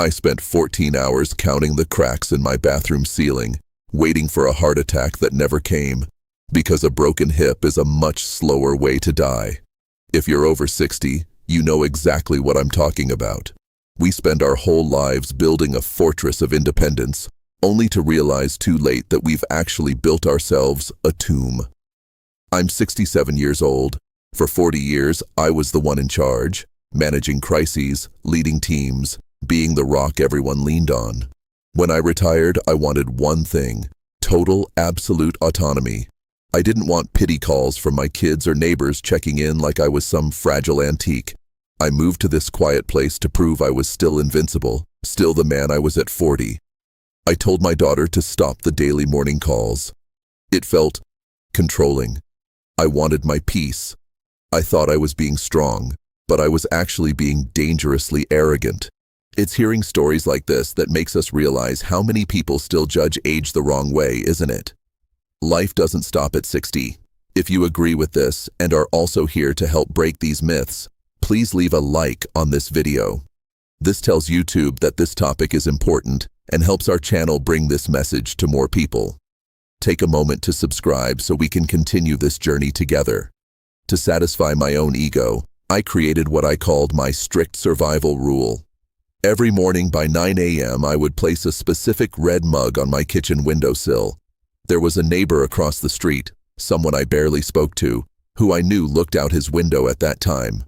I spent 14 hours counting the cracks in my bathroom ceiling, waiting for a heart attack that never came, because a broken hip is a much slower way to die. If you're over 60, you know exactly what I'm talking about. We spend our whole lives building a fortress of independence, only to realize too late that we've actually built ourselves a tomb. I'm 67 years old. For 40 years, I was the one in charge, managing crises, leading teams, being the rock everyone leaned on. When I retired, I wanted one thing: total, absolute autonomy. I didn't want pity calls from my kids or neighbors checking in like I was some fragile antique. I moved to this quiet place to prove I was still invincible, still the man I was at 40. I told my daughter to stop the daily morning calls. It felt controlling. I wanted my peace. I thought I was being strong, but I was actually being dangerously arrogant. It's hearing stories like this that makes us realize how many people still judge age the wrong way, isn't it? Life doesn't stop at 60. If you agree with this and are also here to help break these myths, please leave a like on this video. This tells YouTube that this topic is important and helps our channel bring this message to more people. Take a moment to subscribe so we can continue this journey together. To satisfy my own ego, I created what I called my strict survival rule. Every morning by 9 a.m. I would place a specific red mug on my kitchen windowsill. There was a neighbor across the street, someone I barely spoke to, who I knew looked out his window at that time.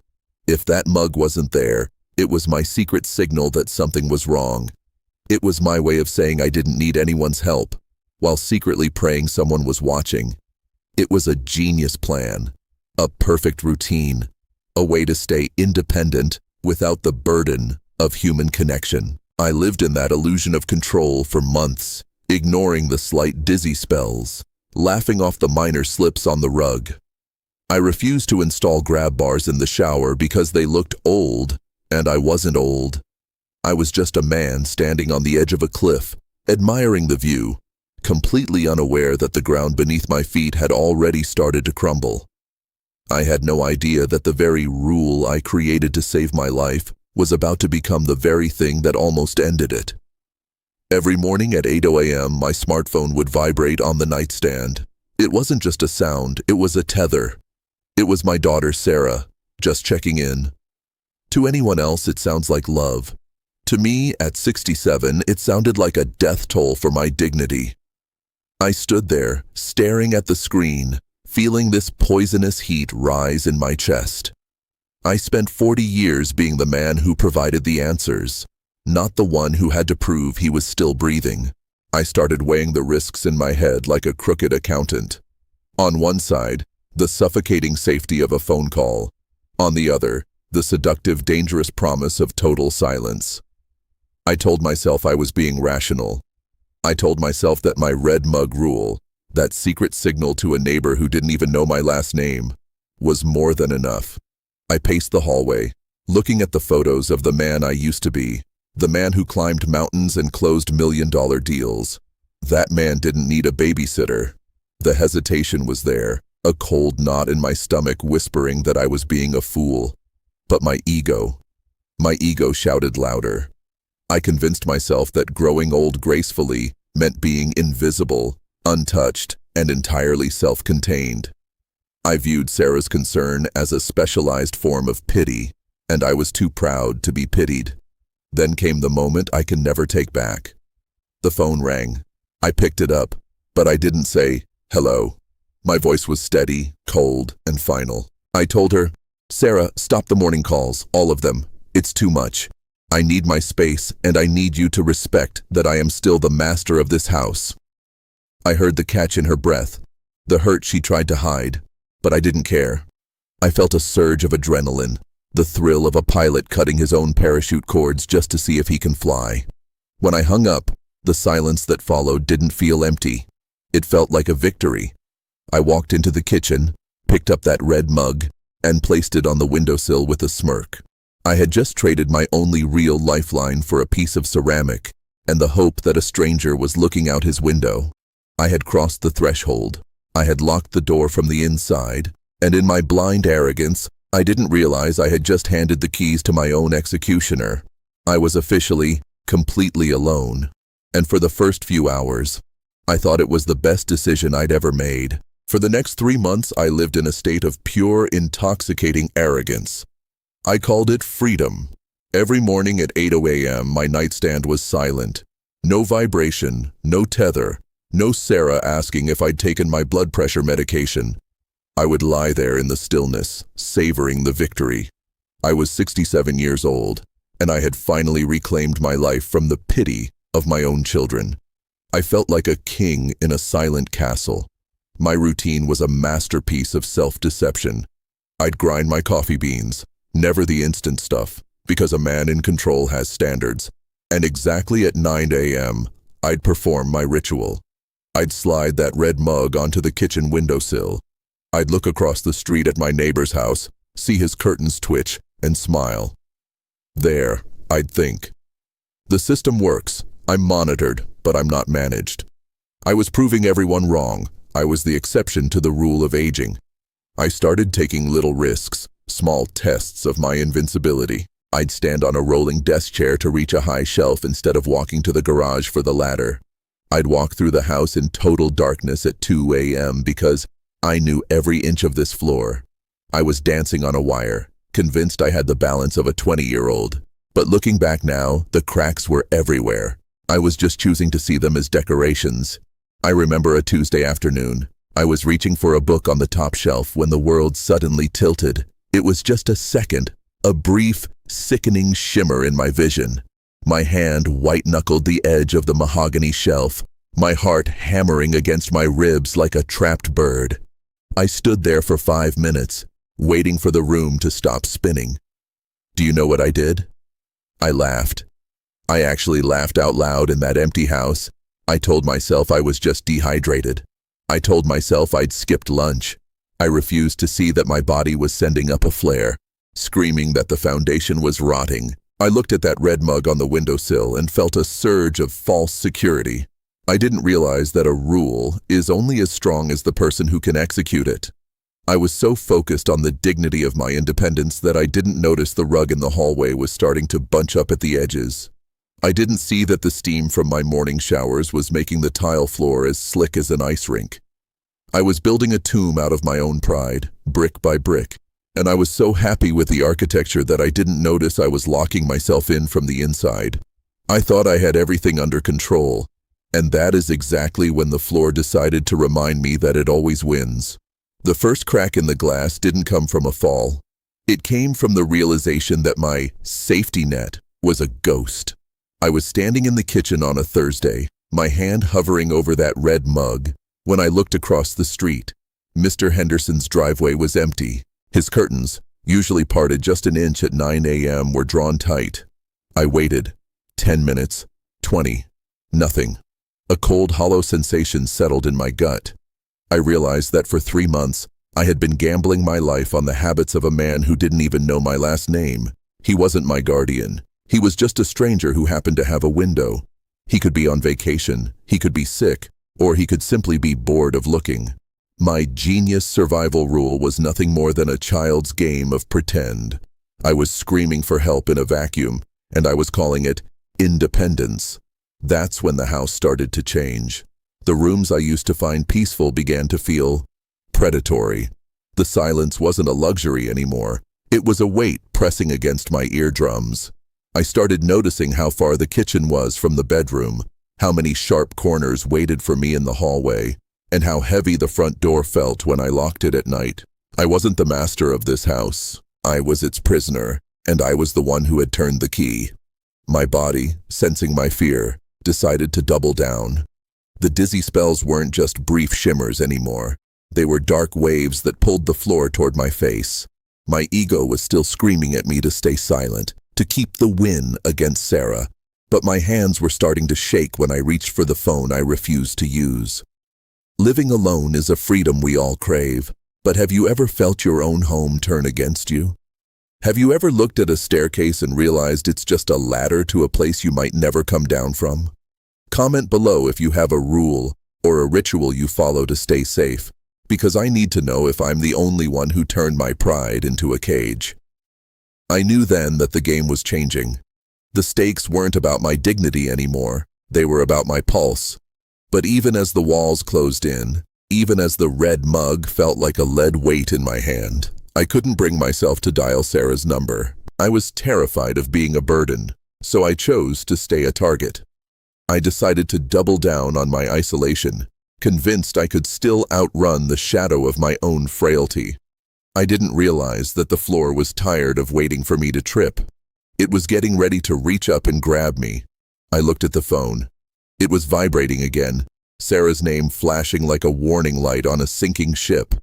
If that mug wasn't there, it was my secret signal that something was wrong. It was my way of saying I didn't need anyone's help, while secretly praying someone was watching. It was a genius plan, a perfect routine, a way to stay independent without the burden of human connection. I lived in that illusion of control for months, ignoring the slight dizzy spells, laughing off the minor slips on the rug. I refused to install grab bars in the shower because they looked old, and I wasn't old. I was just a man standing on the edge of a cliff, admiring the view, completely unaware that the ground beneath my feet had already started to crumble. I had no idea that the very rule I created to save my life was about to become the very thing that almost ended it. Every morning at 8 a.m. my smartphone would vibrate on the nightstand. It wasn't just a sound, it was a tether. It was my daughter Sarah, just checking in. To anyone else it sounds like love. To me, at 67, it sounded like a death toll for my dignity. I stood there, staring at the screen, feeling this poisonous heat rise in my chest. I spent 40 years being the man who provided the answers, not the one who had to prove he was still breathing. I started weighing the risks in my head like a crooked accountant. On one side, the suffocating safety of a phone call. On the other, the seductive, dangerous promise of total silence. I told myself I was being rational. I told myself that my red mug rule, that secret signal to a neighbor who didn't even know my last name, was more than enough. I paced the hallway, looking at the photos of the man I used to be, the man who climbed mountains and closed million-dollar deals. That man didn't need a babysitter. The hesitation was there, a cold knot in my stomach whispering that I was being a fool. But my ego shouted louder. I convinced myself that growing old gracefully meant being invisible, untouched, and entirely self-contained. I viewed Sarah's concern as a specialized form of pity, and I was too proud to be pitied. Then came the moment I can never take back. The phone rang. I picked it up, but I didn't say, "Hello." My voice was steady, cold, and final. I told her, "Sarah, stop the morning calls, all of them. It's too much. I need my space, and I need you to respect that I am still the master of this house." I heard the catch in her breath, the hurt she tried to hide, but I didn't care. I felt a surge of adrenaline, the thrill of a pilot cutting his own parachute cords just to see if he can fly. When I hung up, the silence that followed didn't feel empty. It felt like a victory. I walked into the kitchen, picked up that red mug, and placed it on the windowsill with a smirk. I had just traded my only real lifeline for a piece of ceramic and the hope that a stranger was looking out his window. I had crossed the threshold. I had locked the door from the inside, and in my blind arrogance, I didn't realize I had just handed the keys to my own executioner. I was officially completely alone. And for the first few hours, I thought it was the best decision I'd ever made. For the next 3 months, I lived in a state of pure, intoxicating arrogance. I called it freedom. Every morning at 8 a.m., my nightstand was silent. No vibration, no tether, no Sarah asking if I'd taken my blood pressure medication. I would lie there in the stillness, savoring the victory. I was 67 years old, and I had finally reclaimed my life from the pity of my own children. I felt like a king in a silent castle. My routine was a masterpiece of self-deception. I'd grind my coffee beans, never the instant stuff, because a man in control has standards. And exactly at 9 a.m., I'd perform my ritual. I'd slide that red mug onto the kitchen windowsill. I'd look across the street at my neighbor's house, see his curtains twitch, and smile. There, I'd think. The system works. I'm monitored, but I'm not managed. I was proving everyone wrong. I was the exception to the rule of aging. I started taking little risks, small tests of my invincibility. I'd stand on a rolling desk chair to reach a high shelf instead of walking to the garage for the ladder. I'd walk through the house in total darkness at 2 a.m. because I knew every inch of this floor. I was dancing on a wire, convinced I had the balance of a 20-year-old. But looking back now, the cracks were everywhere. I was just choosing to see them as decorations. I remember a Tuesday afternoon. I was reaching for a book on the top shelf when the world suddenly tilted. It was just a second, a brief, sickening shimmer in my vision. My hand white-knuckled the edge of the mahogany shelf, my heart hammering against my ribs like a trapped bird. I stood there for 5 minutes, waiting for the room to stop spinning. Do you know what I did? I laughed. I actually laughed out loud in that empty house. I told myself I was just dehydrated. I told myself I'd skipped lunch. I refused to see that my body was sending up a flare, screaming that the foundation was rotting. I looked at that red mug on the windowsill and felt a surge of false security. I didn't realize that a rule is only as strong as the person who can execute it. I was so focused on the dignity of my independence that I didn't notice the rug in the hallway was starting to bunch up at the edges. I didn't see that the steam from my morning showers was making the tile floor as slick as an ice rink. I was building a tomb out of my own pride, brick by brick, and I was so happy with the architecture that I didn't notice I was locking myself in from the inside. I thought I had everything under control, and that is exactly when the floor decided to remind me that it always wins. The first crack in the glass didn't come from a fall. It came from the realization that my safety net was a ghost. I was standing in the kitchen on a Thursday, my hand hovering over that red mug, when I looked across the street. Mr. Henderson's driveway was empty. His curtains, usually parted just an inch at 9 a.m., were drawn tight. I waited. 10 minutes. 20. Nothing. A cold, hollow sensation settled in my gut. I realized that for 3 months, I had been gambling my life on the habits of a man who didn't even know my last name. He wasn't my guardian. He was just a stranger who happened to have a window. He could be on vacation, he could be sick, or he could simply be bored of looking. My genius survival rule was nothing more than a child's game of pretend. I was screaming for help in a vacuum, and I was calling it independence. That's when the house started to change. The rooms I used to find peaceful began to feel predatory. The silence wasn't a luxury anymore. It was a weight pressing against my eardrums. I started noticing how far the kitchen was from the bedroom, how many sharp corners waited for me in the hallway, and how heavy the front door felt when I locked it at night. I wasn't the master of this house. I was its prisoner, and I was the one who had turned the key. My body, sensing my fear, decided to double down. The dizzy spells weren't just brief shimmers anymore. They were dark waves that pulled the floor toward my face. My ego was still screaming at me to stay silent, to keep the win against Sarah, but my hands were starting to shake when I reached for the phone I refused to use. Living alone is a freedom we all crave, but have you ever felt your own home turn against you? Have you ever looked at a staircase and realized it's just a ladder to a place you might never come down from? Comment below if you have a rule or a ritual you follow to stay safe, because I need to know if I'm the only one who turned my pride into a cage. I knew then that the game was changing. The stakes weren't about my dignity anymore, they were about my pulse. But even as the walls closed in, even as the red mug felt like a lead weight in my hand, I couldn't bring myself to dial Sarah's number. I was terrified of being a burden, so I chose to stay a target. I decided to double down on my isolation, convinced I could still outrun the shadow of my own frailty. I didn't realize that the floor was tired of waiting for me to trip. It was getting ready to reach up and grab me. I looked at the phone. It was vibrating again, Sarah's name flashing like a warning light on a sinking ship.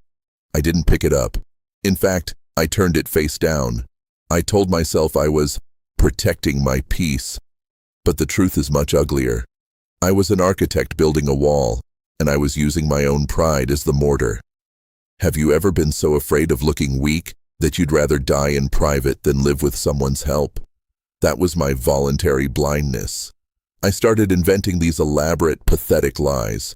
I didn't pick it up. In fact, I turned it face down. I told myself I was protecting my peace. But the truth is much uglier. I was an architect building a wall, and I was using my own pride as the mortar. Have you ever been so afraid of looking weak that you'd rather die in private than live with someone's help? That was my voluntary blindness. I started inventing these elaborate, pathetic lies.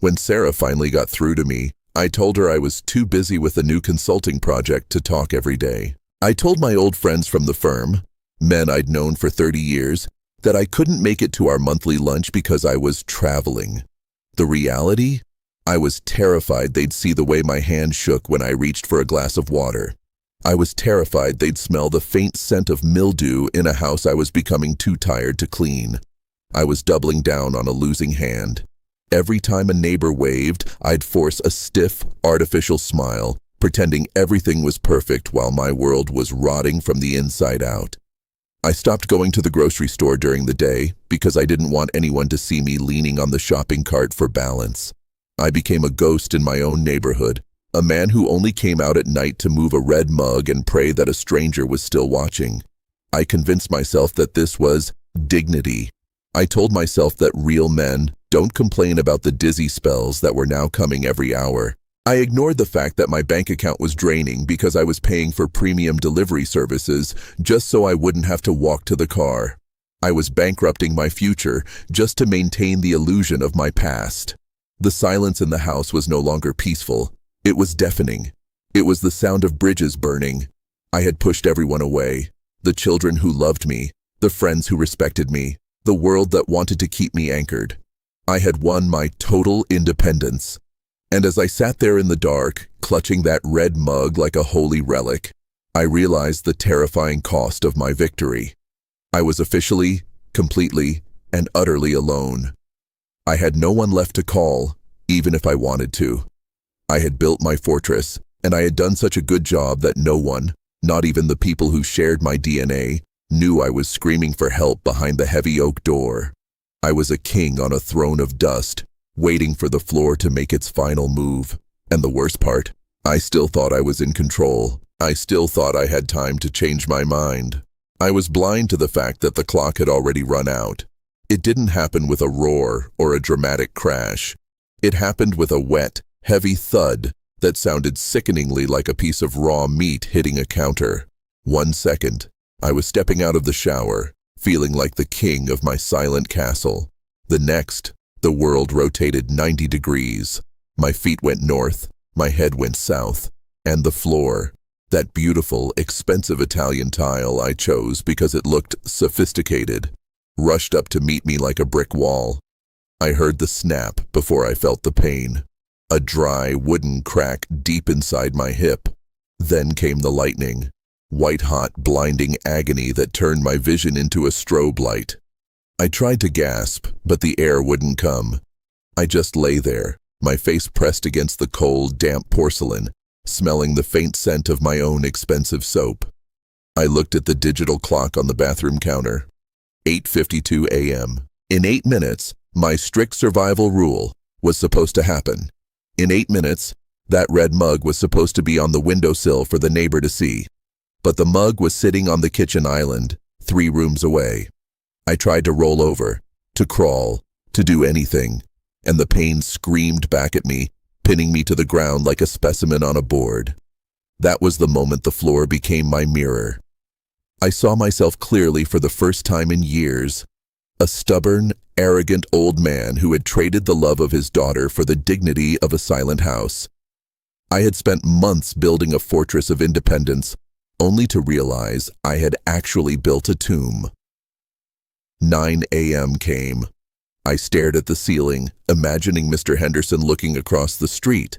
When Sarah finally got through to me, I told her I was too busy with a new consulting project to talk every day. I told my old friends from the firm, men I'd known for 30 years, that I couldn't make it to our monthly lunch because I was traveling. The reality? I was terrified they'd see the way my hand shook when I reached for a glass of water. I was terrified they'd smell the faint scent of mildew in a house I was becoming too tired to clean. I was doubling down on a losing hand. Every time a neighbor waved, I'd force a stiff, artificial smile, pretending everything was perfect while my world was rotting from the inside out. I stopped going to the grocery store during the day because I didn't want anyone to see me leaning on the shopping cart for balance. I became a ghost in my own neighborhood, a man who only came out at night to move a red mug and pray that a stranger was still watching. I convinced myself that this was dignity. I told myself that real men don't complain about the dizzy spells that were now coming every hour. I ignored the fact that my bank account was draining because I was paying for premium delivery services just so I wouldn't have to walk to the car. I was bankrupting my future just to maintain the illusion of my past. The silence in the house was no longer peaceful. It was deafening. It was the sound of bridges burning. I had pushed everyone away. The children who loved me, the friends who respected me, the world that wanted to keep me anchored. I had won my total independence. And as I sat there in the dark, clutching that red mug like a holy relic, I realized the terrifying cost of my victory. I was officially, completely, and utterly alone. I had no one left to call, even if I wanted to. I had built my fortress, and I had done such a good job that no one, not even the people who shared my DNA, knew I was screaming for help behind the heavy oak door. I was a king on a throne of dust, waiting for the floor to make its final move. And the worst part, I still thought I was in control. I still thought I had time to change my mind. I was blind to the fact that the clock had already run out. It didn't happen with a roar or a dramatic crash. It happened with a wet, heavy thud that sounded sickeningly like a piece of raw meat hitting a counter. 1 second, I was stepping out of the shower, feeling like the king of my silent castle. The next, the world rotated 90 degrees. My feet went north, my head went south, and the floor, that beautiful, expensive Italian tile I chose because it looked sophisticated, rushed up to meet me like a brick wall. I heard the snap before I felt the pain, a dry wooden crack deep inside my hip. Then came the lightning, white-hot, blinding agony that turned my vision into a strobe light. I tried to gasp, but the air wouldn't come. I just lay there, my face pressed against the cold, damp porcelain, smelling the faint scent of my own expensive soap. I looked at the digital clock on the bathroom counter. 8:52 a.m. In 8 minutes, my strict survival rule was supposed to happen. In 8 minutes, that red mug was supposed to be on the windowsill for the neighbor to see. But the mug was sitting on the kitchen island, 3 rooms away. I tried to roll over, to crawl, to do anything, and the pain screamed back at me, pinning me to the ground like a specimen on a board. That was the moment the floor became my mirror. I saw myself clearly for the first time in years, a stubborn, arrogant old man who had traded the love of his daughter for the dignity of a silent house. I had spent months building a fortress of independence, only to realize I had actually built a tomb. 9 a.m. came. I stared at the ceiling, imagining Mr. Henderson looking across the street.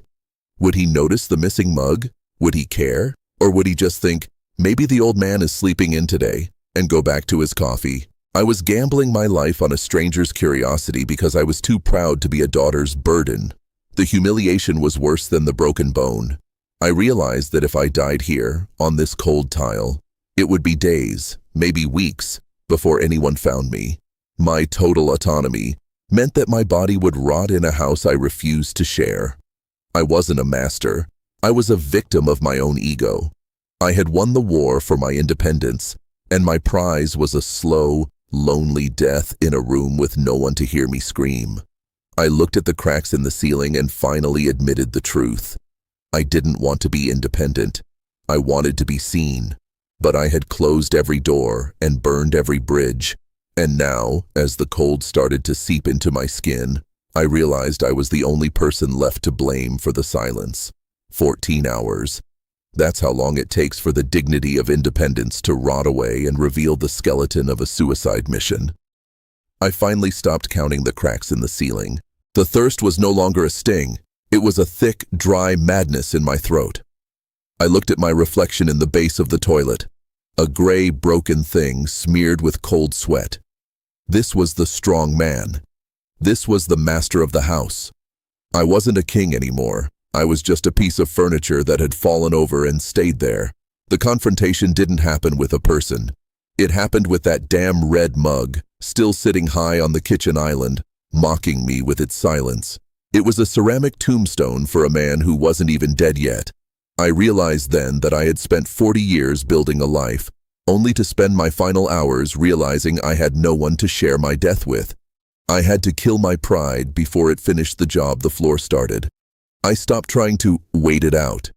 Would he notice the missing mug? Would he care? Or would he just think, maybe the old man is sleeping in today, and go back to his coffee? I was gambling my life on a stranger's curiosity because I was too proud to be a daughter's burden. The humiliation was worse than the broken bone. I realized that if I died here, on this cold tile, it would be days, maybe weeks, before anyone found me. My total autonomy meant that my body would rot in a house I refused to share. I wasn't a master. I was a victim of my own ego. I had won the war for my independence, and my prize was a slow, lonely death in a room with no one to hear me scream. I looked at the cracks in the ceiling and finally admitted the truth. I didn't want to be independent. I wanted to be seen. But I had closed every door and burned every bridge. And now, as the cold started to seep into my skin, I realized I was the only person left to blame for the silence. 14 hours. That's how long it takes for the dignity of independence to rot away and reveal the skeleton of a suicide mission. I finally stopped counting the cracks in the ceiling. The thirst was no longer a sting. It was a thick, dry madness in my throat. I looked at my reflection in the base of the toilet, a gray, broken thing smeared with cold sweat. This was the strong man. This was the master of the house. I wasn't a king anymore. I was just a piece of furniture that had fallen over and stayed there. The confrontation didn't happen with a person. It happened with that damn red mug, still sitting high on the kitchen island, mocking me with its silence. It was a ceramic tombstone for a man who wasn't even dead yet. I realized then that I had spent 40 years building a life, only to spend my final hours realizing I had no one to share my death with. I had to kill my pride before it finished the job the floor started. I stopped trying to wait it out.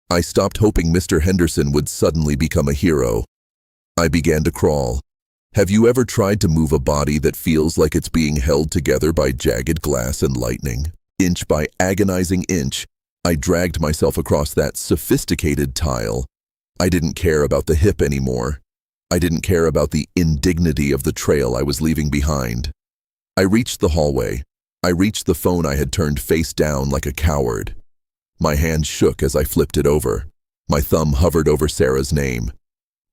I stopped hoping Mr. Henderson would suddenly become a hero. I began to crawl. Have you ever tried to move a body that feels like it's being held together by jagged glass and lightning? Inch by agonizing inch, I dragged myself across that sophisticated tile. I didn't care about the hip anymore. I didn't care about the indignity of the trail I was leaving behind. I reached the hallway. I reached the phone I had turned face down like a coward. My hand shook as I flipped it over. My thumb hovered over Sarah's name.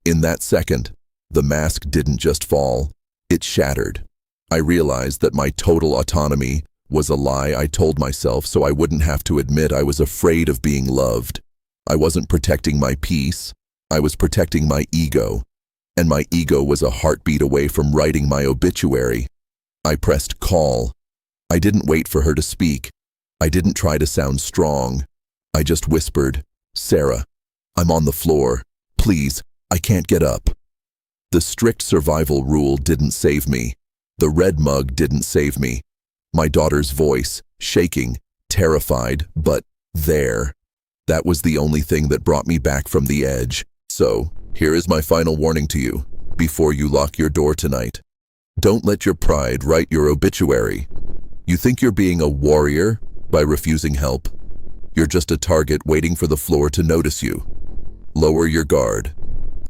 In that second, the mask didn't just fall, it shattered. I realized that my total autonomy was a lie I told myself so I wouldn't have to admit I was afraid of being loved. I wasn't protecting my peace, I was protecting my ego. And my ego was a heartbeat away from writing my obituary. I pressed call. I didn't wait for her to speak. I didn't try to sound strong. I just whispered, "Sarah, I'm on the floor. Please, I can't get up." The strict survival rule didn't save me. The red mug didn't save me. My daughter's voice, shaking, terrified, but there. That was the only thing that brought me back from the edge. So, here is my final warning to you, before you lock your door tonight. Don't let your pride write your obituary. You think you're being a warrior by refusing help? You're just a target waiting for the floor to notice you. Lower your guard.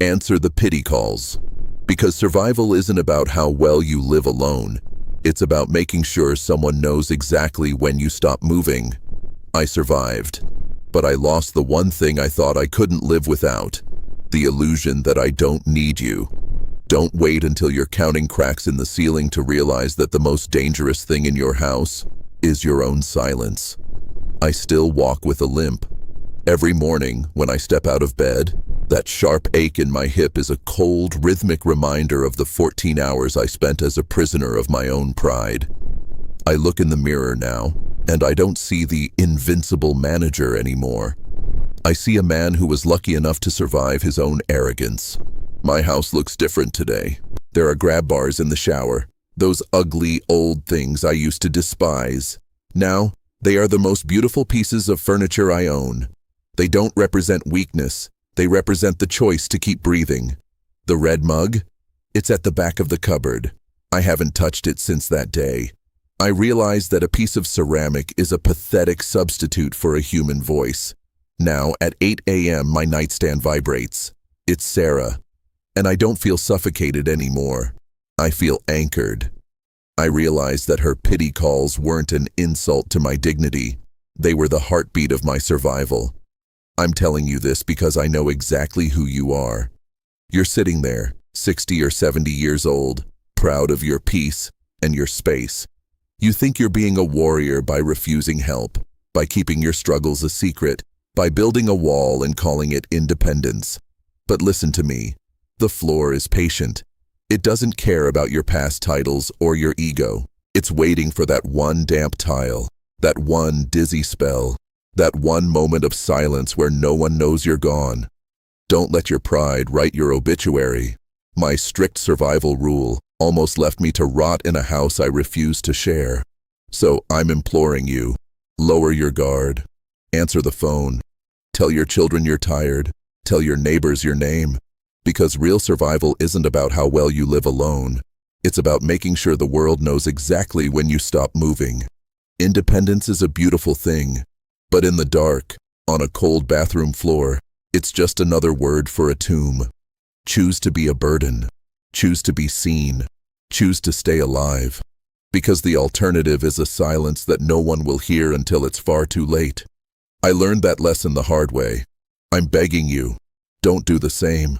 Answer the pity calls. Because survival isn't about how well you live alone. It's about making sure someone knows exactly when you stop moving. I survived, but I lost the one thing I thought I couldn't live without. The illusion that I don't need you. Don't wait until you're counting cracks in the ceiling to realize that the most dangerous thing in your house is your own silence. I still walk with a limp. Every morning when I step out of bed, that sharp ache in my hip is a cold, rhythmic reminder of the 14 hours I spent as a prisoner of my own pride. I look in the mirror now, and I don't see the invincible manager anymore. I see a man who was lucky enough to survive his own arrogance. My house looks different today. There are grab bars in the shower, those ugly old things I used to despise. Now, they are the most beautiful pieces of furniture I own. They don't represent weakness, they represent the choice to keep breathing. The red mug? It's at the back of the cupboard. I haven't touched it since that day. I realized that a piece of ceramic is a pathetic substitute for a human voice. Now, at 8 a.m., my nightstand vibrates. It's Sarah. And I don't feel suffocated anymore. I feel anchored. I realize that her pity calls weren't an insult to my dignity. They were the heartbeat of my survival. I'm telling you this because I know exactly who you are. You're sitting there, 60 or 70 years old, proud of your peace and your space. You think you're being a warrior by refusing help, by keeping your struggles a secret, by building a wall and calling it independence. But listen to me. The floor is patient. It doesn't care about your past titles or your ego. It's waiting for that one damp tile, that one dizzy spell, that one moment of silence where no one knows you're gone. Don't let your pride write your obituary. My strict survival rule almost left me to rot in a house I refuse to share. So I'm imploring you, lower your guard. Answer the phone. Tell your children you're tired. Tell your neighbors your name. Because real survival isn't about how well you live alone. It's about making sure the world knows exactly when you stop moving. Independence is a beautiful thing, but in the dark, on a cold bathroom floor, it's just another word for a tomb. Choose to be a burden. Choose to be seen. Choose to stay alive. Because the alternative is a silence that no one will hear until it's far too late. I learned that lesson the hard way. I'm begging you, don't do the same.